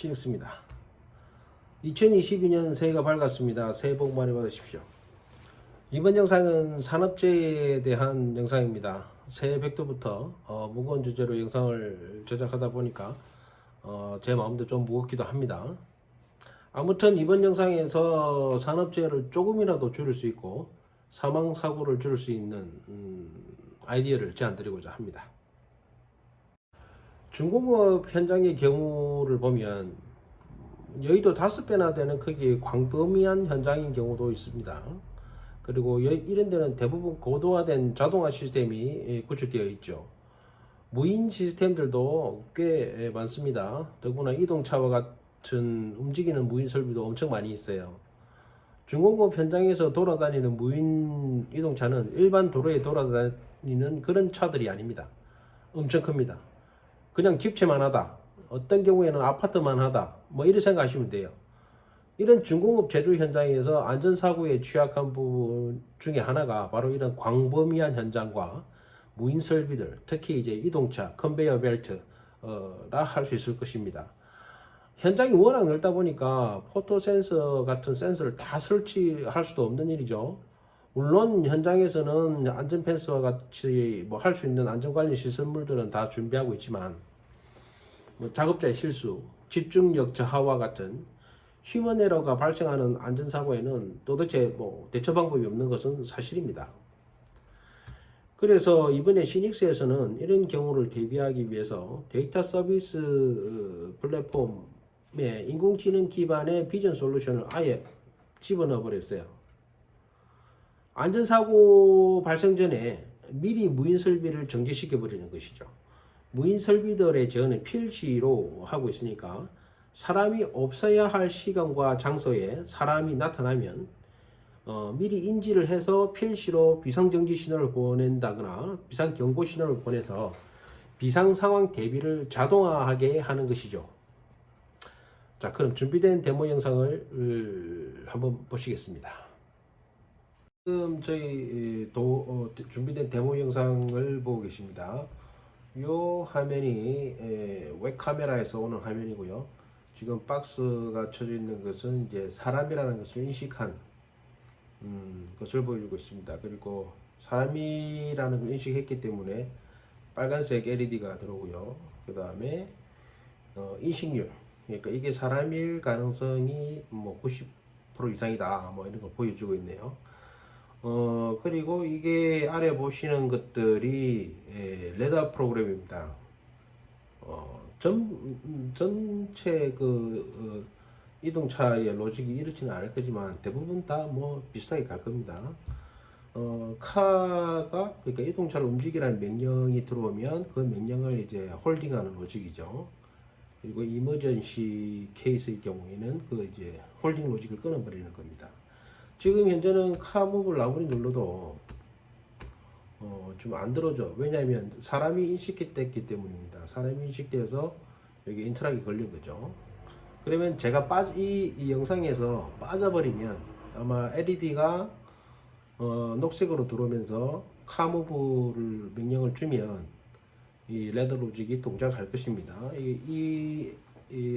찍습니다. 2022년 새해가 밝았습니다. 새해 복 많이 받으십시오. 이번 영상은 산업재해에 대한 영상입니다. 새해 벽두부터 무거운 주제로 영상을 제작하다 보니까 제 마음도 좀 무겁기도 합니다. 아무튼 이번 영상에서 산업재해를 조금이라도 줄일 수 있고 사망사고를 줄일 수 있는 아이디어를 제안드리고자 합니다. 중공업 현장의 경우를 보면 여의도 5배나 되는 크기의 광범위한 현장인 경우도 있습니다. 그리고 이런 데는 대부분 고도화된 자동화 시스템이 구축되어 있죠. 무인 시스템들도 꽤 많습니다. 더구나 이동차와 같은 움직이는 무인 설비도 엄청 많이 있어요. 중공업 현장에서 돌아다니는 무인 이동차는 일반 도로에 돌아다니는 그런 차들이 아닙니다. 엄청 큽니다. 그냥 집채만 하다, 어떤 경우에는 아파트만 하다, 이렇게 생각하시면 돼요. 이런 중공업 제조 현장에서 안전사고에 취약한 부분 중에 하나가 바로 이런 광범위한 현장과 무인 설비들, 특히 이제 이동차, 컨베이어 벨트라 할 수 있을 것입니다. 현장이 워낙 넓다 보니까 포토 센서 같은 센서를 다 설치할 수도 없는 일이죠. 물론 현장에서는 안전 펜스와 같이 할 수 있는 안전관리 시설물들은 다 준비하고 있지만 작업자의 실수, 집중력 저하와 같은 휴먼 에러가 발생하는 안전사고에는 도대체 대처 방법이 없는 것은 사실입니다. 그래서 이번에 시닉스에서는 이런 경우를 대비하기 위해서 데이터 서비스 플랫폼에 인공지능 기반의 비전 솔루션을 아예 집어넣어 버렸어요. 안전사고 발생 전에 미리 무인 설비를 정지시켜 버리는 것이죠. 무인 설비들의 제어는 필시로 하고 있으니까 사람이 없어야 할 시간과 장소에 사람이 나타나면 미리 인지를 해서 필시로 비상정지 신호를 보낸다거나 비상경고 신호를 보내서 비상상황 대비를 자동화하게 하는 것이죠. 자, 그럼 준비된 데모 영상을 한번 보시겠습니다. 지금 저희 준비된 데모 영상을 보고 계십니다. 이 화면이 웹카메라에서 오는 화면이고요. 지금 박스가 쳐져 있는 것은 이제 사람이라는 것을 인식한 것을 보여주고 있습니다. 그리고 사람이라는 걸 인식했기 때문에 빨간색 LED가 들어오고요. 그 다음에 인식률, 그러니까 이게 사람일 가능성이 90% 이상이다, 이런 걸 보여주고 있네요. 그리고 이게 아래 보시는 것들이 레더 프로그램입니다. 전체 이동차의 로직이 이렇지는 않을 거지만 대부분 다 비슷하게 갈 겁니다. 그러니까 이동차를 움직이라는 명령이 들어오면 그 명령을 이제 홀딩하는 로직이죠. 그리고 이머전시 케이스의 경우에는 이제 홀딩 로직을 끊어버리는 겁니다. 지금 현재는 카무브를 아무리 눌러도 좀 안 들어져. 왜냐하면 사람이 인식됐기 때문입니다. 사람이 인식돼서 여기 인터락이 걸린 거죠. 그러면 제가 이 영상에서 빠져버리면 아마 LED가 녹색으로 들어오면서 카무브를 명령을 주면 이 레더 로직이 동작할 것입니다. 이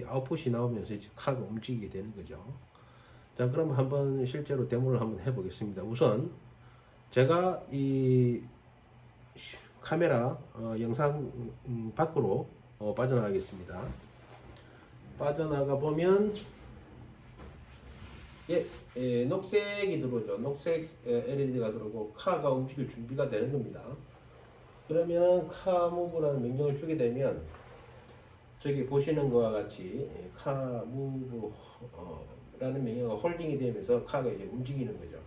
아웃풋이 나오면서 이제 카가 움직이게 되는 거죠. 자, 그럼 한번 실제로 데모를 한번 해보겠습니다. 우선 제가 이 카메라 영상 밖으로 빠져나가겠습니다. 빠져나가 보면 녹색이 들어오죠. 녹색 LED가 들어오고 카가 움직일 준비가 되는 겁니다. 그러면 카무브라는 명령을 주게 되면 저기 보시는 것과 같이 카무브 라는 명령어가 홀딩이 되면서 카가 이제 움직이는 거죠.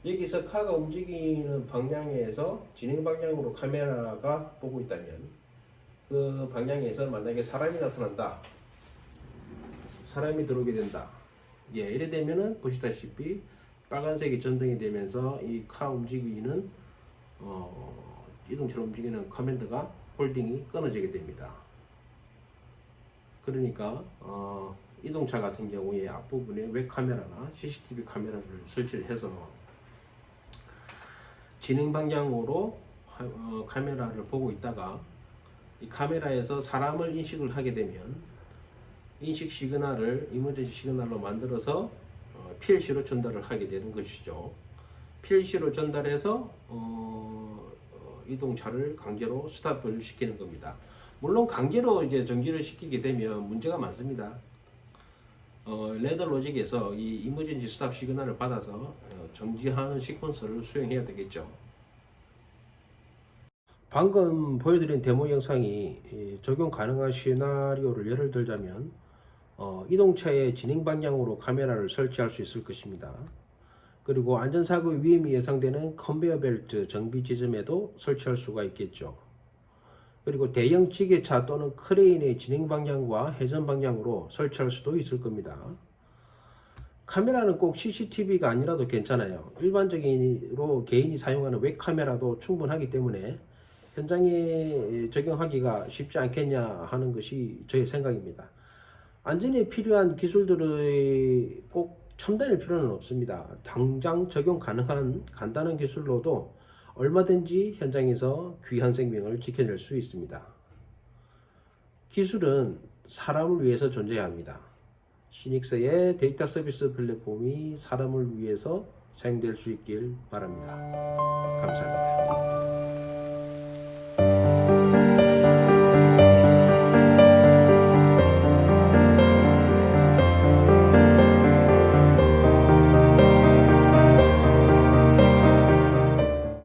여기서 카가 움직이는 방향에서 진행 방향으로 카메라가 보고 있다면 그 방향에서 만약에 사람이 나타난다, 사람이 들어오게 된다, 이래 되면은 보시다시피 빨간색이 전등이 되면서 이 카 움직이는 이동처럼 움직이는 커맨드가 홀딩이 끊어지게 됩니다. 그러니까 이동차 같은 경우에 앞부분에 웹카메라나 CCTV 카메라를 설치를 해서 진행 방향으로 카메라를 보고 있다가 이 카메라에서 사람을 인식을 하게 되면 인식 시그널을 이머전시 시그널로 만들어서 PLC로 전달을 하게 되는 것이죠. PLC로 전달해서 이동차를 강제로 스탑을 시키는 겁니다. 물론 강제로 이제 정지를 시키게 되면 문제가 많습니다. 레더 로직에서 이 이머전시 스탑 시그널을 받아서 정지하는 시퀀스를 수행해야 되겠죠. 방금 보여드린 데모 영상이 적용 가능한 시나리오를 예를 들자면 이동차의 진행 방향으로 카메라를 설치할 수 있을 것입니다. 그리고 안전사고 위험이 예상되는 컨베이어 벨트 정비 지점에도 설치할 수가 있겠죠. 그리고 대형 지게차 또는 크레인의 진행 방향과 회전 방향으로 설치할 수도 있을 겁니다. 카메라는 꼭 CCTV가 아니라도 괜찮아요. 일반적으로 개인이 사용하는 웹카메라도 충분하기 때문에 현장에 적용하기가 쉽지 않겠냐 하는 것이 저의 생각입니다. 안전에 필요한 기술들의 꼭 첨단일 필요는 없습니다. 당장 적용 가능한 간단한 기술로도 얼마든지 현장에서 귀한 생명을 지켜낼 수 있습니다. 기술은 사람을 위해서 존재해야 합니다. 시닉스의 데이터 서비스 플랫폼이 사람을 위해서 사용될 수 있길 바랍니다. 감사합니다.